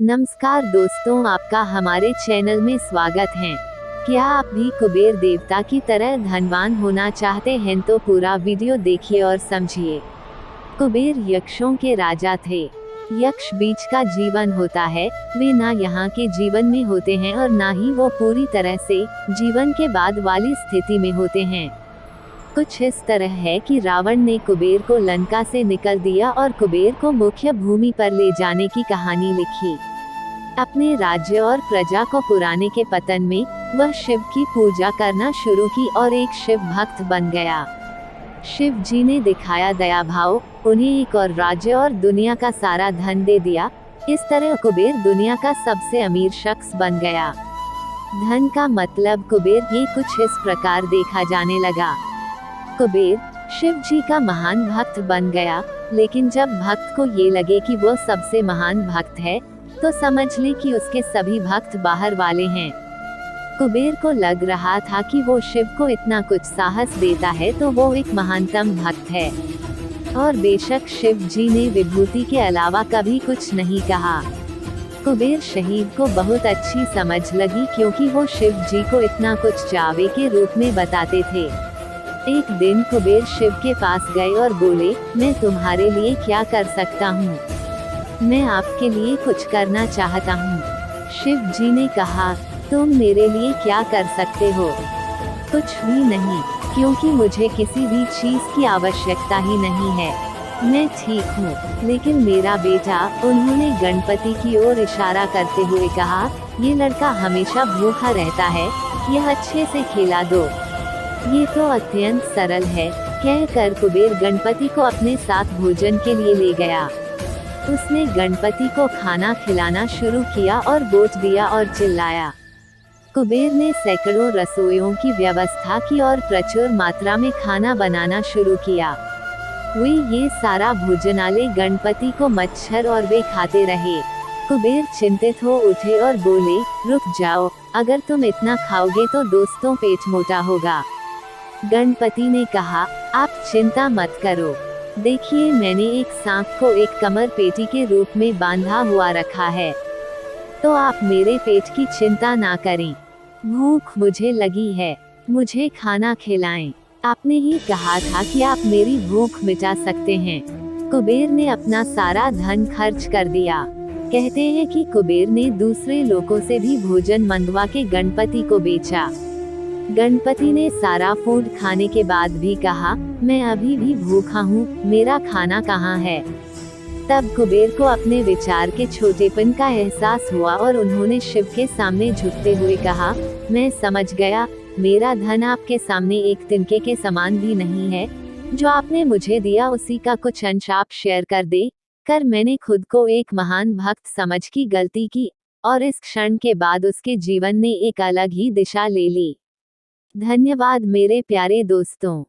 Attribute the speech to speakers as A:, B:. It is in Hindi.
A: नमस्कार दोस्तों, आपका हमारे चैनल में स्वागत है। क्या आप भी कुबेर देवता की तरह धनवान होना चाहते हैं तो पूरा वीडियो देखिए और समझिए। कुबेर यक्षों के राजा थे। यक्ष बीच का जीवन होता है, वे ना यहाँ के जीवन में होते हैं और ना ही वो पूरी तरह से जीवन के बाद वाली स्थिति में होते हैं। कुछ इस तरह है कि रावण ने कुबेर को लंका से निकल दिया और कुबेर को मुख्य भूमि पर ले जाने की कहानी लिखी। अपने राज्य और प्रजा को पुराने के पतन में वह शिव की पूजा करना शुरू की और एक शिव भक्त बन गया। शिव जी ने दिखाया दया भाव, उन्हें एक और राज्य और दुनिया का सारा धन दे दिया। इस तरह कुबेर दुनिया का सबसे अमीर शख्स बन गया। धन का मतलब कुबेर ये कुछ इस प्रकार देखा जाने लगा। कुबेर शिव जी का महान भक्त बन गया, लेकिन जब भक्त को ये लगे कि वो सबसे महान भक्त है, तो समझ ले कि उसके सभी भक्त बाहर वाले हैं। कुबेर को लग रहा था कि वो शिव को इतना कुछ साहस देता है तो वो एक महानतम भक्त है। और बेशक शिव जी ने विभूति के अलावा कभी कुछ नहीं कहा। कुबेर शहीद को बहुत अच्छी समझ लगी, क्योंकि वो शिव जी को इतना कुछ चावे के रूप में बताते थे। एक दिन कुबेर शिव के पास गए और बोले, मैं तुम्हारे लिए क्या कर सकता हूँ? मैं आपके लिए कुछ करना चाहता हूँ। शिव जी ने कहा, तुम मेरे लिए क्या कर सकते हो? कुछ भी नहीं, क्योंकि मुझे किसी भी चीज की आवश्यकता ही नहीं है। मैं ठीक हूँ, लेकिन मेरा बेटा, उन्होंने गणपति की ओर इशारा करते हुए कहा, ये लड़का हमेशा भूखा रहता है, यह अच्छे से खिला दो। ये तो अत्यंत सरल है, कहकर कुबेर गणपति को अपने साथ भोजन के लिए ले गया। उसने गणपति को खाना खिलाना शुरू किया और बोझ दिया और चिल्लाया। कुबेर ने सैकड़ों रसोइयों की व्यवस्था की और प्रचुर मात्रा में खाना बनाना शुरू किया। वे ये सारा भोजनालय गणपति को मच्छर और वे खाते रहे। कुबेर चिंतित हो उठे और बोले, रुक जाओ, अगर तुम इतना खाओगे तो दोस्तों पेट मोटा होगा। गणपति ने कहा, आप चिंता मत करो, देखिए मैंने एक सांप को एक कमर पेटी के रूप में बांधा हुआ रखा है, तो आप मेरे पेट की चिंता ना करें। भूख मुझे लगी है, मुझे खाना खिलाएं। आपने ही कहा था कि आप मेरी भूख मिटा सकते हैं। कुबेर ने अपना सारा धन खर्च कर दिया। कहते हैं कि कुबेर ने दूसरे लोगों से भी भोजन मंगवा के गणपति को बेचा। गणपति ने सारा फूड खाने के बाद भी कहा, मैं अभी भी भूखा हूँ, मेरा खाना कहाँ है? तब कुबेर को अपने विचार के छोटेपन का एहसास हुआ और उन्होंने शिव के सामने झुकते हुए कहा, मैं समझ गया, मेरा धन आपके सामने एक तिनके के समान भी नहीं है। जो आपने मुझे दिया उसी का कुछ अंश आप शेयर कर दे। कर मैंने खुद को एक महान भक्त समझ की गलती की, और इस क्षण के बाद उसके जीवन ने एक अलग ही दिशा ले ली। धन्यवाद मेरे प्यारे दोस्तों।